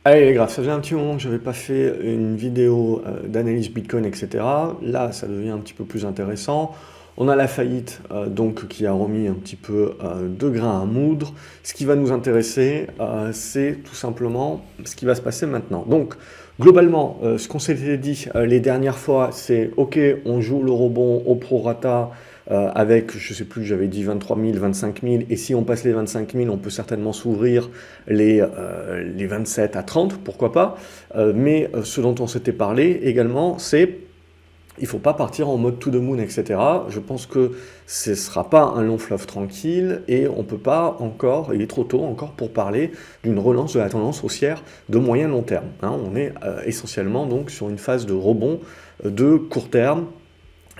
Allez les gars, ça faisait un petit moment que je n'avais pas fait une vidéo d'analyse Bitcoin, etc. Là, ça devient un petit peu plus intéressant. On a la faillite donc qui a remis un petit peu de grain à moudre. Ce qui va nous intéresser, c'est tout simplement ce qui va se passer maintenant. Donc, globalement, ce qu'on s'était dit les dernières fois, c'est OK, on joue le rebond au prorata avec, je sais plus, j'avais dit 23 000, 25 000, et si on passe les 25 000, on peut certainement s'ouvrir les 27 à 30, pourquoi pas. Mais ce dont on s'était parlé également, c'est il ne faut pas partir en mode to the moon, etc. Je pense que ce ne sera pas un long fleuve tranquille et on ne peut pas encore, il est trop tôt encore pour parler d'une relance de la tendance haussière de moyen long terme. Hein. On est essentiellement donc sur une phase de rebond de court terme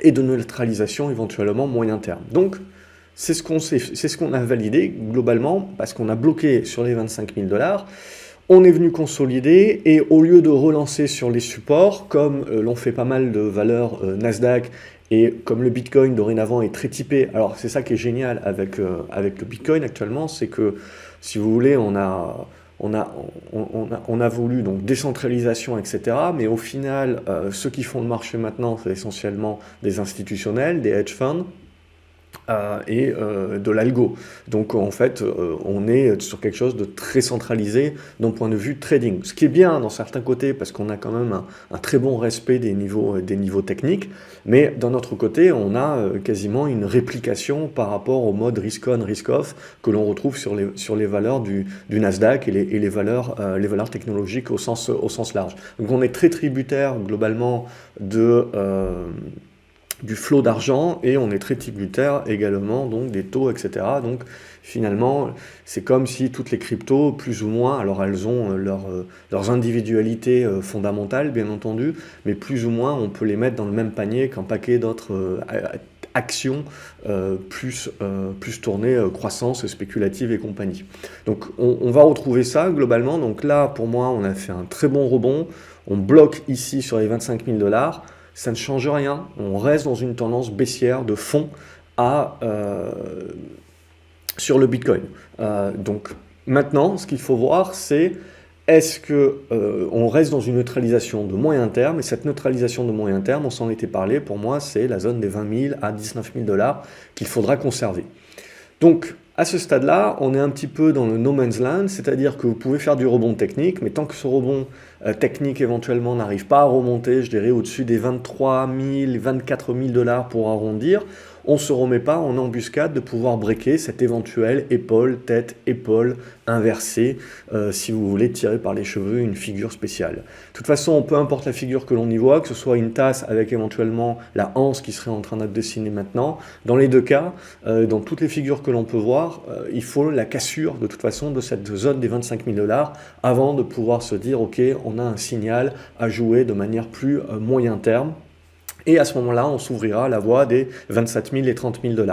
et de neutralisation éventuellement moyen terme. Donc, c'est ce qu'on a validé globalement parce qu'on a bloqué sur les 25 000 $. On est venu consolider et au lieu de relancer sur les supports, comme l'ont fait pas mal de valeurs Nasdaq et comme le Bitcoin dorénavant est très typé, alors c'est ça qui est génial avec le Bitcoin actuellement, c'est que si vous voulez, on a voulu donc décentralisation, etc. Mais au final, ceux qui font le marché maintenant, c'est essentiellement des institutionnels, des hedge funds, de l'algo. Donc en fait, on est sur quelque chose de très centralisé d'un point de vue trading. Ce qui est bien dans certains côtés parce qu'on a quand même un très bon respect des niveaux techniques, mais d'un autre côté, on a quasiment une réplication par rapport au mode risk-on, risk-off que l'on retrouve sur les valeurs du Nasdaq et les valeurs technologiques au sens large. Donc on est très tributaire globalement du flot d'argent et on est très tributaire également donc des taux, etc. Donc finalement, c'est comme si toutes les cryptos, plus ou moins, alors elles ont leurs individualités fondamentales, bien entendu, mais plus ou moins on peut les mettre dans le même panier qu'un paquet d'autres actions plus tournées croissance spéculative et compagnie. Donc on va retrouver ça globalement. Donc là, pour moi, on a fait un très bon rebond. On bloque ici sur les 25 000 $. Ça ne change rien, on reste dans une tendance baissière de fond sur le Bitcoin. Donc maintenant, ce qu'il faut voir, c'est est-ce qu'on reste dans une neutralisation de moyen terme, et cette neutralisation de moyen terme, on s'en était parlé, pour moi, c'est la zone des 20 000 à 19 000 $ qu'il faudra conserver. Donc, à ce stade-là, on est un petit peu dans le no man's land, c'est-à-dire que vous pouvez faire du rebond technique, mais tant que ce rebond technique éventuellement n'arrive pas à remonter, je dirais au-dessus des 23 000, 24 000 $ pour arrondir, on ne se remet pas en embuscade de pouvoir breaker cette éventuelle épaule, tête, épaule inversée, si vous voulez tirer par les cheveux une figure spéciale. De toute façon, peu importe la figure que l'on y voit, que ce soit une tasse avec éventuellement la anse qui serait en train d'être dessinée maintenant, dans les deux cas, dans toutes les figures que l'on peut voir, il faut la cassure de toute façon de cette zone des 25 000 $ avant de pouvoir se dire ok, on a un signal à jouer de manière plus moyen terme. Et à ce moment-là, on s'ouvrira à la voie des 27 000 et 30 000 $.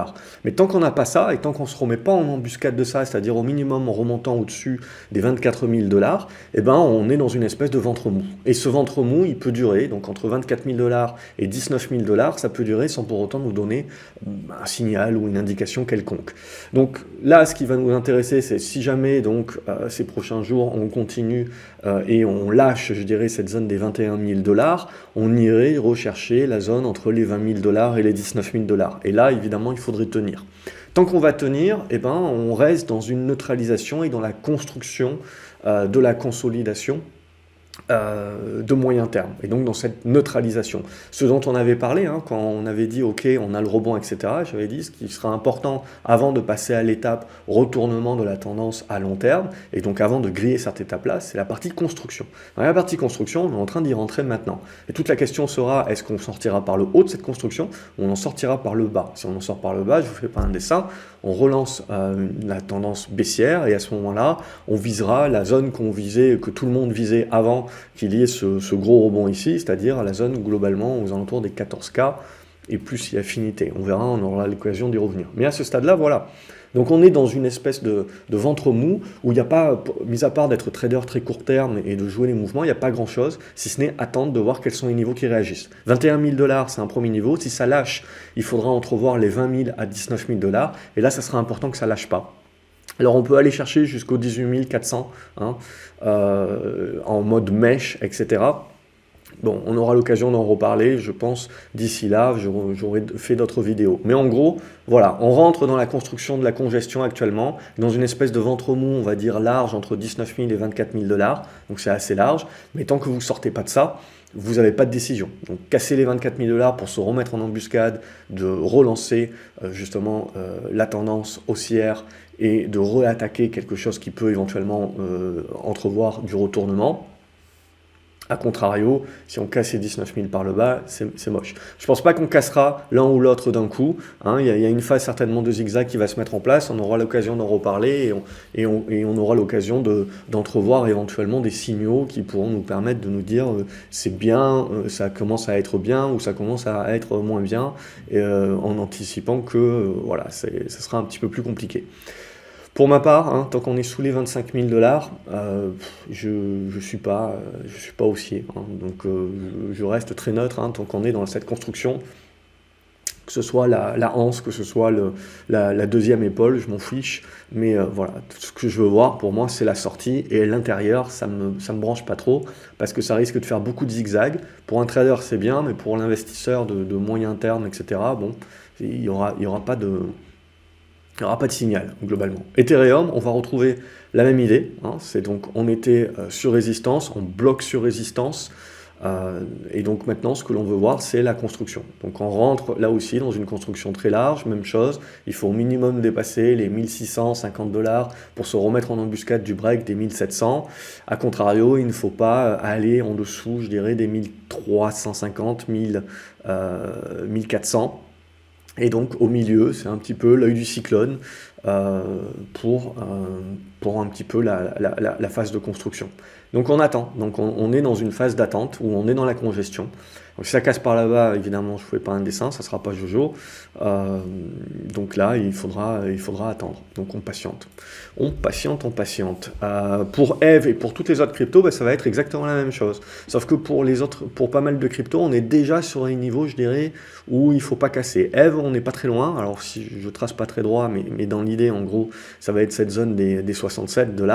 Mais tant qu'on n'a pas ça, et tant qu'on ne se remet pas en embuscade de ça, c'est-à-dire au minimum en remontant au-dessus des 24 000 $, eh ben, on est dans une espèce de ventre mou. Et ce ventre mou, il peut durer, donc entre 24 000 $ et 19 000 $, ça peut durer sans pour autant nous donner un signal ou une indication quelconque. Donc là, ce qui va nous intéresser, c'est si jamais donc ces prochains jours, on continue et on lâche, je dirais, cette zone des 21 000 $, on irait rechercher la zone entre les 20 000 $ et les 19 000 $. Et là, évidemment, il faudrait tenir. Tant qu'on va tenir, eh ben, on reste dans une neutralisation et dans la construction de la consolidation de moyen terme, et donc dans cette neutralisation. Ce dont on avait parlé, hein, quand on avait dit ok, on a le rebond, etc., j'avais dit ce qui sera important avant de passer à l'étape retournement de la tendance à long terme, et donc avant de griller cette étape-là, c'est la partie construction. Dans la partie construction, on est en train d'y rentrer maintenant. Et toute la question sera, est-ce qu'on sortira par le haut de cette construction, ou on en sortira par le bas? Si on en sort par le bas, je vous fais pas un dessin, on relance la tendance baissière, et à ce moment-là, on visera la zone qu'on visait, que tout le monde visait avant qu'il y ait ce gros rebond ici, c'est-à-dire la zone globalement aux alentours des 14K et plus y affinité. On verra, on aura l'occasion d'y revenir. Mais à ce stade-là, voilà. Donc on est dans une espèce de ventre mou où il n'y a pas, mis à part d'être trader très court terme et de jouer les mouvements, il n'y a pas grand-chose, si ce n'est attendre de voir quels sont les niveaux qui réagissent. 21 000 $, c'est un premier niveau. Si ça lâche, il faudra entrevoir les 20 000 à 19 000 $. Et là, ça sera important que ça lâche pas. Alors on peut aller chercher jusqu'au 18 400 hein, en mode mèche, etc. Bon, on aura l'occasion d'en reparler, je pense, d'ici là, j'aurai fait d'autres vidéos. Mais en gros, voilà, on rentre dans la construction de la congestion actuellement, dans une espèce de ventre mou, on va dire large, entre 19 000 et 24 000 $, donc c'est assez large, mais tant que vous ne sortez pas de ça, vous n'avez pas de décision. Donc casser les 24 000 $ pour se remettre en embuscade, de relancer justement la tendance haussière et de réattaquer quelque chose qui peut éventuellement entrevoir du retournement. A contrario, si on casse les 19 000 par le bas, c'est moche. Je ne pense pas qu'on cassera l'un ou l'autre d'un coup. Hein. Il y a une phase certainement de zigzag qui va se mettre en place. On aura l'occasion d'en reparler et on aura l'occasion d'entrevoir éventuellement des signaux qui pourront nous permettre de nous dire c'est bien, ça commence à être bien ou ça commence à être moins bien, en anticipant que voilà, ça sera un petit peu plus compliqué. Pour ma part, hein, tant qu'on est sous les 25 000 $, je suis pas haussier. Hein, donc je reste très neutre hein, tant qu'on est dans cette construction, que ce soit la anse, que ce soit la deuxième épaule, je m'en fiche. Mais voilà, tout ce que je veux voir pour moi, c'est la sortie. Et l'intérieur, ça me branche pas trop parce que ça risque de faire beaucoup de zigzags. Pour un trader, c'est bien, mais pour l'investisseur de moyen terme, etc., bon, il y aura pas de... Il n'y aura pas de signal, globalement. Ethereum, on va retrouver la même idée. Hein, c'est donc, on était sur résistance, on bloque sur résistance. Et donc maintenant, ce que l'on veut voir, c'est la construction. Donc on rentre là aussi dans une construction très large, même chose. Il faut au minimum dépasser les 1650 $ pour se remettre en embuscade du break des 1700. A contrario, il ne faut pas aller en dessous, je dirais, des 1350, 1400. Et donc au milieu, c'est un petit peu l'œil du cyclone pour un petit peu la phase de construction. Donc on attend, donc on est dans une phase d'attente où on est dans la congestion. Donc si ça casse par là-bas, évidemment je ne ferai pas un dessin, ça ne sera pas Jojo. Donc là, il faudra attendre. Donc on patiente. On patiente. Pour Eve et pour toutes les autres cryptos, bah, ça va être exactement la même chose. Sauf que pour pas mal de cryptos, on est déjà sur un niveau, je dirais, où il ne faut pas casser. Eve, on n'est pas très loin. Alors si je trace pas très droit, mais dans l'idée, en gros, ça va être cette zone des 67 $.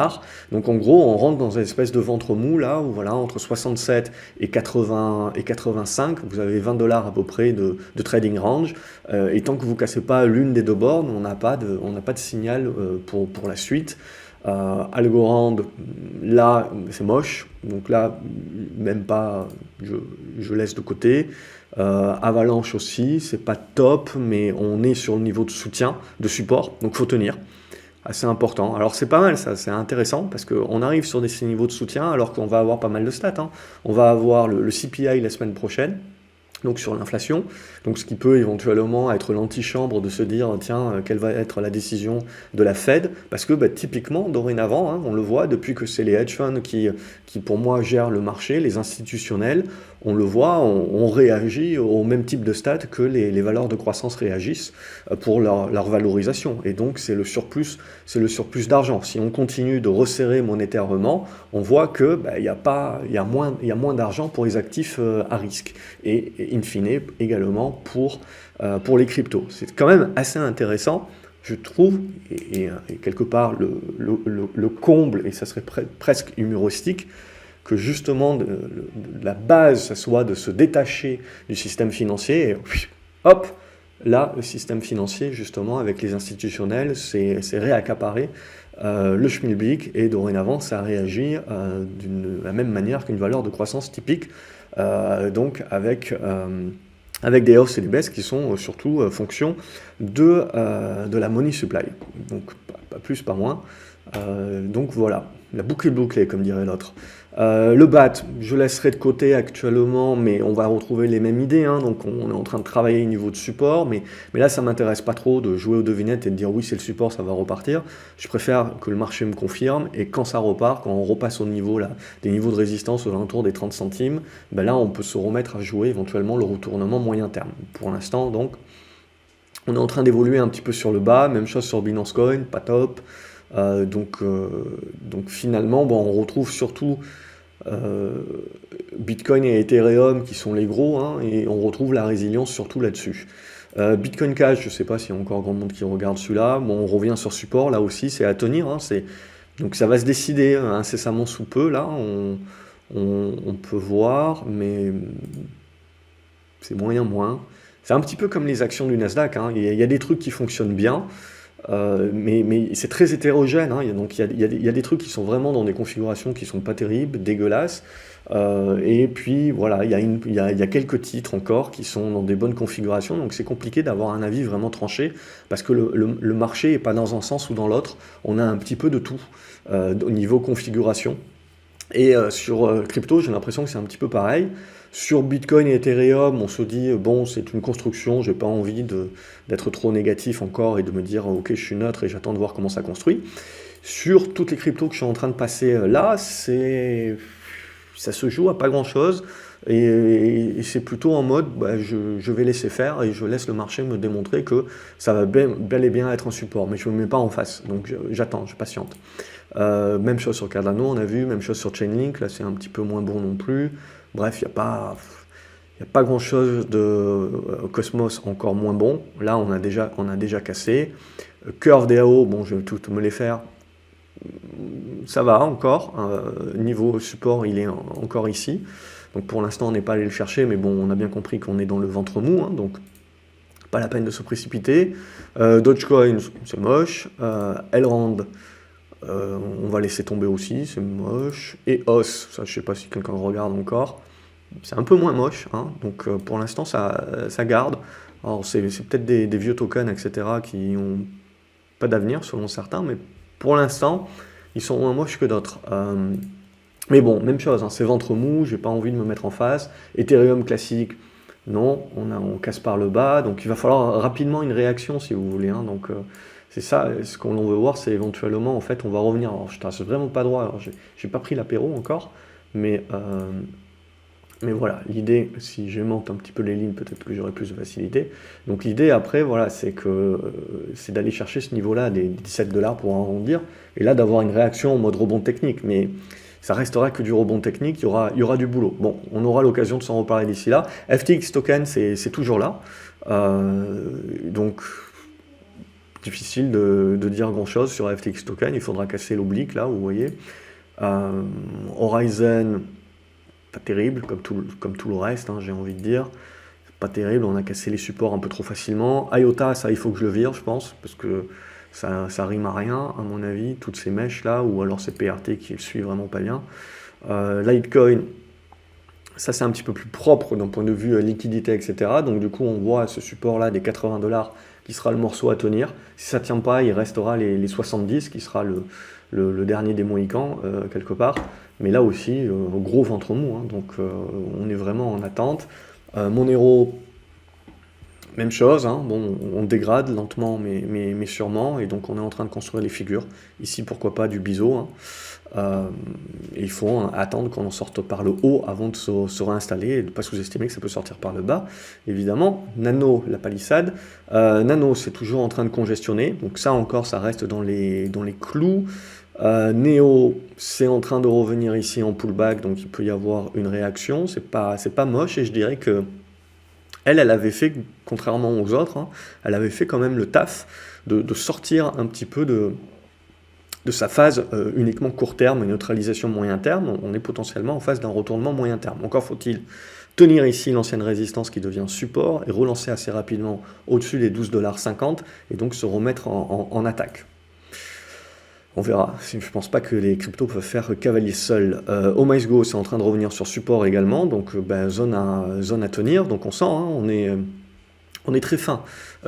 Donc en gros, on rentre dans une espèce de ventre mou, là, où voilà, entre 67 et 85, vous avez 20 $ à peu près de trading range. Et tant que vous ne cassez pas l'une des deux bornes, on n'a pas de signal pour la suite. Algorand, là, c'est moche. Donc là, même pas, je laisse de côté. Avalanche aussi, c'est pas top, mais on est sur le niveau de soutien, de support, donc faut tenir. Assez important. Alors c'est pas mal ça, c'est intéressant parce qu'on arrive sur ces niveaux de soutien alors qu'on va avoir pas mal de stats. Hein. On va avoir le CPI la semaine prochaine, donc sur l'inflation, donc ce qui peut éventuellement être l'antichambre de se dire tiens quelle va être la décision de la Fed, parce que bah, typiquement dorénavant, hein, on le voit depuis que c'est les hedge funds qui pour moi gèrent le marché, les institutionnels, on le voit, on réagit au même type de stats que les valeurs de croissance réagissent pour leur valorisation, et donc c'est le surplus d'argent. Si on continue de resserrer monétairement, on voit que bah, il y a moins d'argent pour les actifs à risque, et in fine également pour les cryptos. C'est quand même assez intéressant, je trouve, et quelque part le comble, et ça serait presque humoristique, que justement de la base, ça soit de se détacher du système financier, et hop, là, le système financier, justement, avec les institutionnels, c'est réaccaparé le schmilblick, et dorénavant, ça réagit de la même manière qu'une valeur de croissance typique, donc avec des hausses et des baisses qui sont surtout fonction de la money supply, donc pas plus, pas moins. Donc voilà, la boucle est bouclée, comme dirait l'autre. Le BAT, je laisserai de côté actuellement, mais on va retrouver les mêmes idées, hein, donc on est en train de travailler au niveau de support, mais là ça m'intéresse pas trop de jouer aux devinettes et de dire oui c'est le support, ça va repartir. Je préfère que le marché me confirme, et quand ça repart, quand on repasse au niveau là, des niveaux de résistance aux alentours des 30 centimes, ben là on peut se remettre à jouer éventuellement le retournement moyen terme. Pour l'instant donc, on est en train d'évoluer un petit peu sur le bas, même chose sur Binance Coin, pas top. Donc finalement, bon, on retrouve surtout Bitcoin et Ethereum qui sont les gros, hein, et on retrouve la résilience surtout là-dessus. Bitcoin Cash, je ne sais pas s'il y a encore grand monde qui regarde celui-là. Bon, on revient sur support, là aussi, c'est à tenir, hein, donc ça va se décider incessamment sous peu, là, on peut voir, mais c'est moins. C'est un petit peu comme les actions du Nasdaq, hein. Il y a des trucs qui fonctionnent bien, mais c'est très hétérogène, hein. Donc il y a des trucs qui sont vraiment dans des configurations qui sont pas terribles, dégueulasses. Et puis voilà, il y a quelques titres encore qui sont dans des bonnes configurations, donc c'est compliqué d'avoir un avis vraiment tranché, parce que le marché n'est pas dans un sens ou dans l'autre, on a un petit peu de tout au niveau configuration. Et sur crypto, j'ai l'impression que c'est un petit peu pareil. Sur Bitcoin et Ethereum, on se dit, bon, c'est une construction, j'ai pas envie d'être trop négatif encore et de me dire, ok, je suis neutre et j'attends de voir comment ça construit. Sur toutes les cryptos que je suis en train de passer là, ça se joue à pas grand-chose et c'est plutôt en mode, bah, je vais laisser faire et je laisse le marché me démontrer que ça va bel et bien être un support, mais je ne me mets pas en face, donc j'attends, je patiente. Même chose sur Cardano, on a vu, même chose sur Chainlink, là c'est un petit peu moins bon non plus. Bref, il n'y a pas grand chose de Cosmos encore moins bon. Là, on a déjà cassé. Curve DAO, bon, je vais tout me les faire. Ça va encore. Niveau support, il est encore ici. Donc pour l'instant, on n'est pas allé le chercher, mais bon, on a bien compris qu'on est dans le ventre mou, hein, donc pas la peine de se précipiter. Dogecoin, c'est moche. Elrond, on va laisser tomber aussi, c'est moche. Et OS, ça je sais pas si quelqu'un regarde encore, c'est un peu moins moche, hein. Donc pour l'instant ça garde. Alors c'est peut-être des vieux tokens, etc. qui ont pas d'avenir selon certains, mais pour l'instant ils sont moins moches que d'autres. Mais bon, même chose, hein, c'est ventre mou, j'ai pas envie de me mettre en face. Ethereum classique, non, on casse par le bas, donc il va falloir rapidement une réaction si vous voulez, hein. Donc c'est ça, ce qu'on veut voir, c'est éventuellement, en fait, on va revenir. Alors, je trace vraiment pas droit, alors j'ai pas pris l'apéro encore, mais voilà, l'idée, si je monte un petit peu les lignes, peut-être que j'aurai plus de facilité. Donc l'idée après, voilà, c'est d'aller chercher ce niveau-là, des 17 $ pour arrondir, et là d'avoir une réaction en mode rebond technique, mais ça restera que du rebond technique, il y aura du boulot. Bon, on aura l'occasion de s'en reparler d'ici là. FTX token, c'est toujours là, donc difficile de dire grand-chose sur FTX token, il faudra casser l'oblique là, vous voyez. Horizon, pas terrible, comme tout le reste, hein, j'ai envie de dire. Pas terrible, on a cassé les supports un peu trop facilement. IOTA, ça il faut que je le vire, je pense, parce que ça rime à rien, à mon avis, toutes ces mèches là, ou alors c'est PRT qui le suit vraiment pas bien. Litecoin, ça c'est un petit peu plus propre d'un point de vue liquidité, etc. Donc du coup on voit ce support là des 80 $ qui sera le morceau à tenir. Si ça ne tient pas, il restera les 70 qui sera le dernier des Mohicans quelque part. Mais là aussi, gros ventre mou, hein, donc on est vraiment en attente. Monero, même chose, hein, bon, on dégrade lentement mais sûrement, et donc on est en train de construire les figures. Ici, pourquoi pas du biseau, hein. Et il faut attendre qu'on en sorte par le haut avant de se réinstaller et de ne pas sous-estimer que ça peut sortir par le bas, évidemment. Nano, la palissade. Nano, c'est toujours en train de congestionner, donc ça encore, ça reste dans les clous. Neo, c'est en train de revenir ici en pullback, donc il peut y avoir une réaction. C'est pas moche, et je dirais que elle avait fait, contrairement aux autres, hein, elle avait fait quand même le taf de sortir un petit peu de sa phase uniquement court terme et neutralisation moyen terme. On est potentiellement en phase d'un retournement moyen terme. Encore faut-il tenir ici l'ancienne résistance qui devient support et relancer assez rapidement au-dessus des 12,50 $ et donc se remettre en attaque. On verra. Je ne pense pas que les cryptos peuvent faire cavalier seul. OmiceGo, c'est en train de revenir sur support également, donc zone à tenir. Donc on sent, hein, on est très fin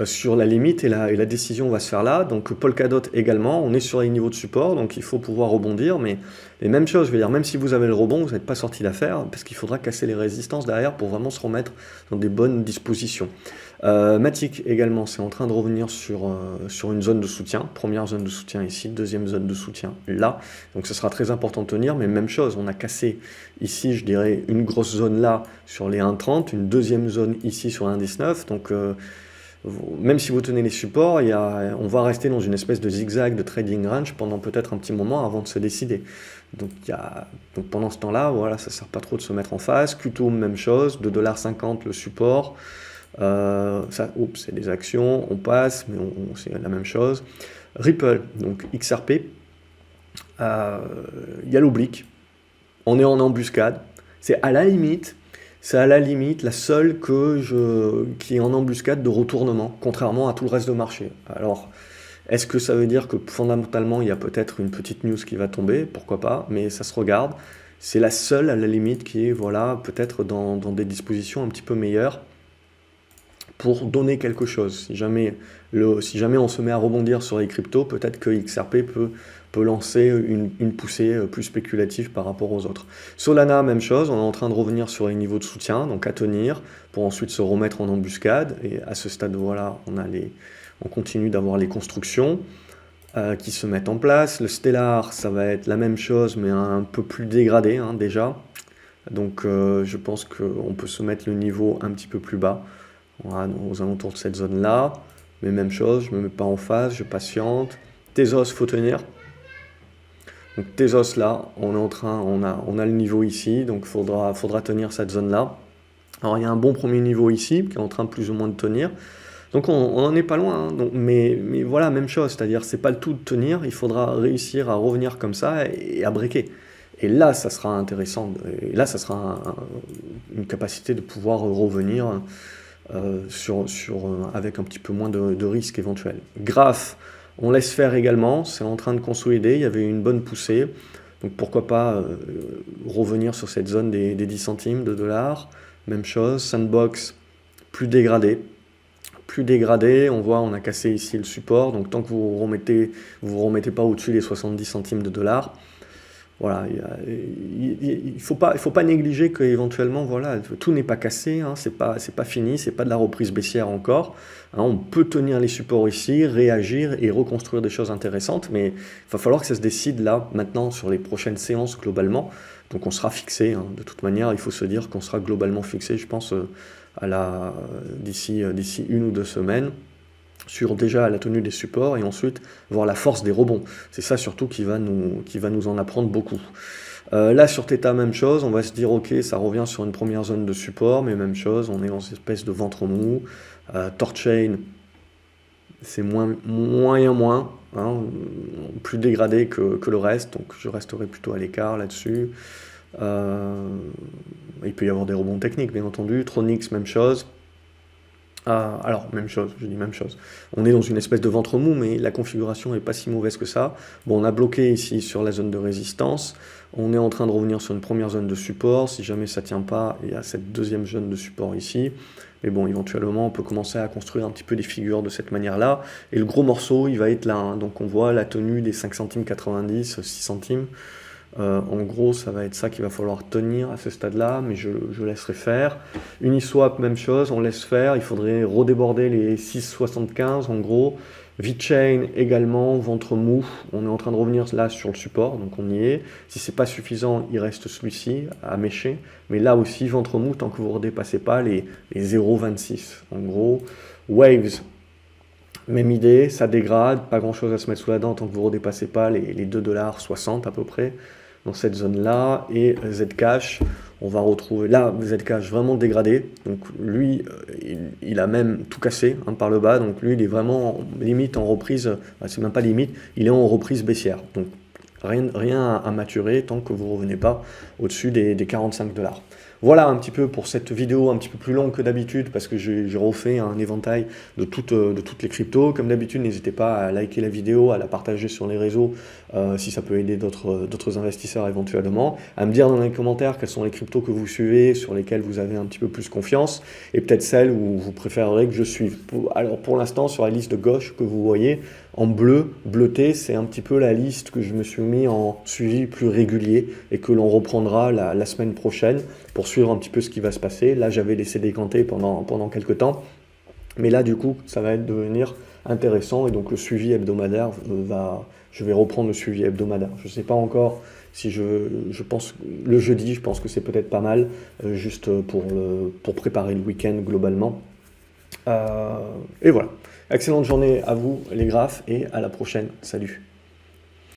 sur la limite et la décision va se faire là. Donc Polkadot également, on est sur les niveaux de support, donc il faut pouvoir rebondir. Mais les mêmes choses, je veux dire, même si vous avez le rebond, vous n'êtes pas sorti d'affaire, parce qu'il faudra casser les résistances derrière pour vraiment se remettre dans des bonnes dispositions. Matic également, c'est en train de revenir sur une zone de soutien. Première zone de soutien ici, deuxième zone de soutien là. Donc ce sera très important de tenir, mais même chose, on a cassé ici, je dirais, une grosse zone là sur les 1,30, une deuxième zone ici sur 1,19. Donc même si vous tenez les supports, on va rester dans une espèce de zigzag de trading range pendant peut-être un petit moment avant de se décider. Donc, pendant ce temps-là, voilà, ça ne sert pas trop de se mettre en face. Qtum, même chose, 2,50 $ le support. Ça, oups, c'est des actions, on passe, mais c'est la même chose. Ripple, donc XRP, il y a l'oblique, on est en embuscade, c'est à la limite la seule qui est en embuscade de retournement, contrairement à tout le reste du marché. Alors, est-ce que ça veut dire que fondamentalement, il y a peut-être une petite news qui va tomber? Pourquoi pas, mais ça se regarde. C'est la seule, à la limite, qui est, voilà, peut-être dans des dispositions un petit peu meilleures pour donner quelque chose. Si jamais on se met à rebondir sur les cryptos, peut-être que XRP peut lancer une poussée plus spéculative par rapport aux autres. Solana, même chose, on est en train de revenir sur les niveaux de soutien, donc à tenir, pour ensuite se remettre en embuscade. Et à ce stade, voilà, on continue d'avoir les constructions qui se mettent en place. Le Stellar, ça va être la même chose, mais un peu plus dégradé hein, déjà. Donc je pense qu'on peut se mettre le niveau un petit peu plus bas, voilà, aux alentours de cette zone-là. Mais même chose, je ne me mets pas en face, je patiente. Tezos, faut tenir. Donc Tezos là, on a le niveau ici, donc faudra tenir cette zone-là. Alors il y a un bon premier niveau ici, qui est en train plus ou moins de tenir. Donc on n'en est pas loin, hein. Donc, mais voilà, même chose, c'est-à-dire c'est pas le tout de tenir, il faudra réussir à revenir comme ça et à breaker. Et là, ça sera intéressant, et là, ça sera une capacité de pouvoir revenir avec un petit peu moins de risque éventuel. Graph, on laisse faire également, c'est en train de consolider, il y avait une bonne poussée, donc pourquoi pas revenir sur cette zone des 10 centimes de dollars. Même chose, Sandbox, plus dégradé, on voit, on a cassé ici le support, donc tant que vous vous remettez pas au-dessus des 70 centimes de dollars, voilà, il faut pas négliger qu'éventuellement, voilà, tout n'est pas cassé, hein, c'est pas fini, c'est pas de la reprise baissière encore, hein, on peut tenir les supports ici, réagir et reconstruire des choses intéressantes, mais il va falloir que ça se décide là, maintenant, sur les prochaines séances globalement, donc on sera fixé, hein, de toute manière, il faut se dire qu'on sera globalement fixé, je pense, d'ici 1 ou 2 semaines, sur déjà la tenue des supports et ensuite voir la force des rebonds. C'est ça surtout qui va nous en apprendre beaucoup. Là sur Theta, même chose, on va se dire ok, ça revient sur une première zone de support, mais même chose, on est dans une espèce de ventre mou. Torchain, c'est moins, hein, plus dégradé que le reste, donc je resterai plutôt à l'écart là-dessus. Il peut y avoir des rebonds techniques, bien entendu. Tronix, même chose. Alors, même chose, je dis même chose. On est dans une espèce de ventre mou, mais la configuration n'est pas si mauvaise que ça. Bon, on a bloqué ici sur la zone de résistance. On est en train de revenir sur une première zone de support. Si jamais ça ne tient pas, il y a cette deuxième zone de support ici. Mais bon, éventuellement, on peut commencer à construire un petit peu des figures de cette manière-là. Et le gros morceau, il va être là, hein. Donc, on voit la tenue des 5 centimes 90, 6 centimes. En gros, ça va être ça qu'il va falloir tenir à ce stade-là, mais je laisserai faire. Uniswap, même chose, on laisse faire. Il faudrait redéborder les 6,75 en gros. VeChain également, ventre mou. On est en train de revenir là sur le support, donc on y est. Si c'est pas suffisant, il reste celui-ci à mécher. Mais là aussi, ventre mou, tant que vous ne redépassez pas les 0,26 en gros. Waves. Même idée, ça dégrade, pas grand chose à se mettre sous la dent tant que vous ne redépassez pas les 2,60 $ à peu près dans cette zone-là. Et Zcash, on va retrouver là Zcash vraiment dégradé. Donc lui, il a même tout cassé hein, par le bas. Donc lui, il est vraiment limite en reprise, c'est même pas limite, il est en reprise baissière. Donc rien à maturer tant que vous ne revenez pas au-dessus des 45 $. Voilà un petit peu pour cette vidéo un petit peu plus longue que d'habitude parce que j'ai refait un éventail de toutes les cryptos. Comme d'habitude, n'hésitez pas à liker la vidéo, à la partager sur les réseaux si ça peut aider d'autres investisseurs éventuellement, à me dire dans les commentaires quelles sont les cryptos que vous suivez, sur lesquelles vous avez un petit peu plus confiance et peut-être celles où vous préférerez que je suive. Alors pour l'instant, sur la liste de gauche que vous voyez, en bleuté, c'est un petit peu la liste que je me suis mis en suivi plus régulier et que l'on reprendra la semaine prochaine pour suivre un petit peu ce qui va se passer. Là, j'avais laissé décanter pendant quelques temps, mais là, du coup, ça va devenir intéressant et donc le suivi hebdomadaire je vais reprendre le suivi hebdomadaire. Je ne sais pas encore si je pense le jeudi, je pense que c'est peut-être pas mal, juste pour préparer le week-end globalement. Et voilà. Excellente journée à vous les graphes et à la prochaine. Salut.